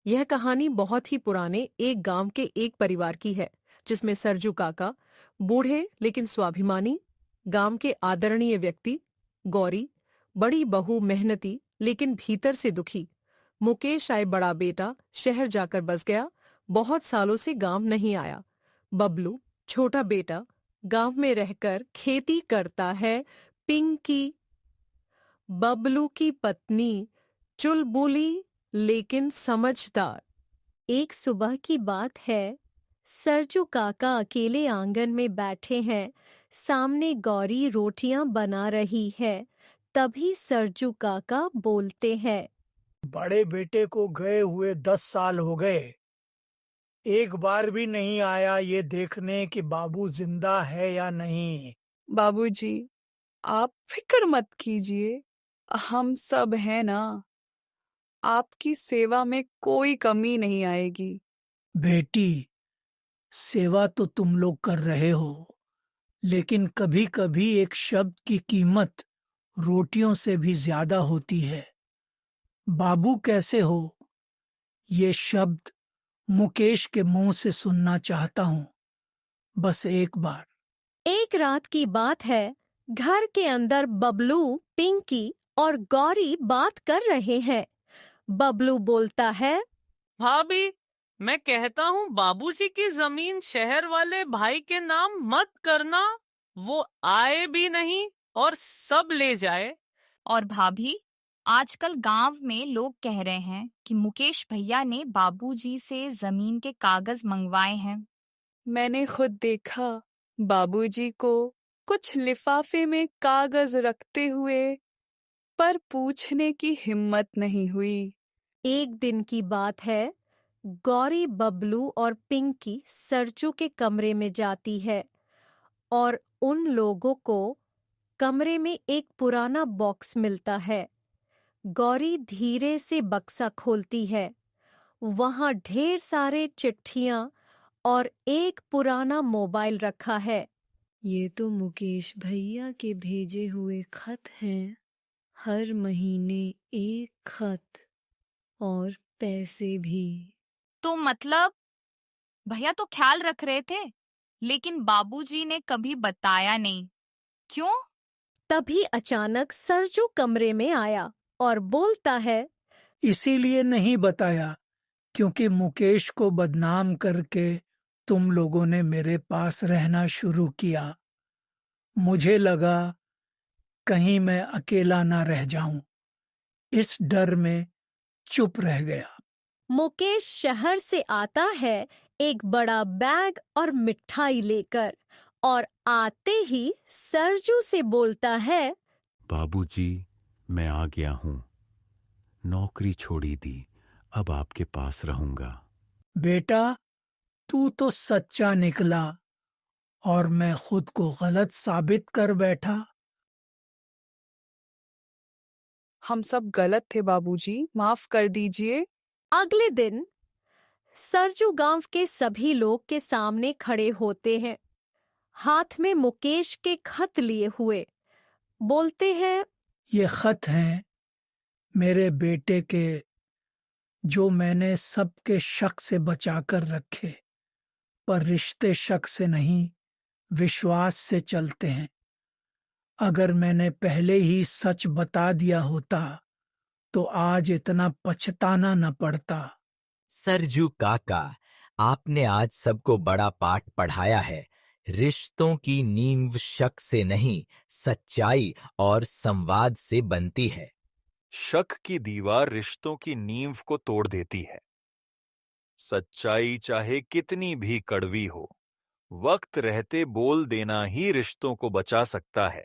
यह कहानी बहुत ही पुराने एक गांव के एक परिवार की है, जिसमें सरजू काका, बूढ़े लेकिन स्वाभिमानी, गांव के आदरणीय व्यक्ति, गौरी, बड़ी बहू मेहनती लेकिन भीतर से दुखी, मुकेश आए बड़ा बेटा शहर जाकर बस गया, बहुत सालों से गांव नहीं आया, बबलू छोटा बेटा गांव में रहकर खेती करता है, पिंकी बबलू की पत्नी, चुलबुली लेकिन समझदार। एक सुबह की बात है। सरजू काका अकेले आंगन में बैठे हैं। सामने गौरी रोटियां बना रही है। तभी सरजू काका बोलते हैं। बड़े बेटे को गए हुए 10 साल हो गए। एक बार भी नहीं आया ये देखने कि बाबू जिंदा है या नहीं। बाबूजी, आप फिक्र मत कीजिए, हम सब हैं ना। आपकी सेवा में कोई कमी नहीं आएगी। बेटी, सेवा तो तुम लोग कर रहे हो, लेकिन कभी कभी एक शब्द की कीमत रोटियों से भी ज्यादा होती है। बाबू कैसे हो, ये शब्द मुकेश के मुंह से सुनना चाहता हूं, बस एक बार। एक रात की बात है। घर के अंदर बबलू, पिंकी और गौरी बात कर रहे हैं। बबलू बोलता है। भाभी, मैं कहता हूँ बाबूजी की जमीन शहर वाले भाई के नाम मत करना। वो आए भी नहीं और सब ले जाए। और भाभी, आजकल गांव में लोग कह रहे हैं कि मुकेश भैया ने बाबूजी से जमीन के कागज मंगवाए हैं। मैंने खुद देखा बाबूजी को कुछ लिफाफे में कागज रखते हुए, पर पूछने की हिम्मत नहीं हुई। एक दिन की बात है। गौरी, बबलू और पिंकी सरजू के कमरे में जाती है और उन लोगों को कमरे में एक पुराना बॉक्स मिलता है। गौरी धीरे से बक्सा खोलती है। वहां ढेर सारे चिट्ठियां और एक पुराना मोबाइल रखा है। ये तो मुकेश भैया के भेजे हुए खत हैं। हर महीने एक खत और पैसे भी। तो मतलब भैया तो ख्याल रख रहे थे, लेकिन बाबूजी ने कभी बताया नहीं। क्यों? तभी अचानक सरजू कमरे में आया और बोलता है। इसीलिए नहीं बताया क्योंकि मुकेश को बदनाम करके तुम लोगों ने मेरे पास रहना शुरू किया। मुझे लगा कहीं मैं अकेला ना रह जाऊं, इस डर में चुप रह गया। मुकेश शहर से आता है एक बड़ा बैग और मिठाई लेकर, और आते ही सरजू से बोलता है। बाबूजी, मैं आ गया हूँ। नौकरी छोड़ी दी, अब आपके पास रहूंगा। बेटा, तू तो सच्चा निकला और मैं खुद को गलत साबित कर बैठा। हम सब गलत थे बाबूजी, माफ कर दीजिए। अगले दिन सरजू गांव के सभी लोग के सामने खड़े होते हैं, हाथ में मुकेश के खत लिए हुए। बोलते हैं। ये खत हैं मेरे बेटे के, जो मैंने सबके शक से बचाकर रखे, पर रिश्ते शक से नहीं, विश्वास से चलते हैं। अगर मैंने पहले ही सच बता दिया होता तो आज इतना पछताना न पड़ता। सरजू काका, आपने आज सबको बड़ा पाठ पढ़ाया है। रिश्तों की नींव शक से नहीं, सच्चाई और संवाद से बनती है। शक की दीवार रिश्तों की नींव को तोड़ देती है। सच्चाई चाहे कितनी भी कड़वी हो, वक्त रहते बोल देना ही रिश्तों को बचा सकता है।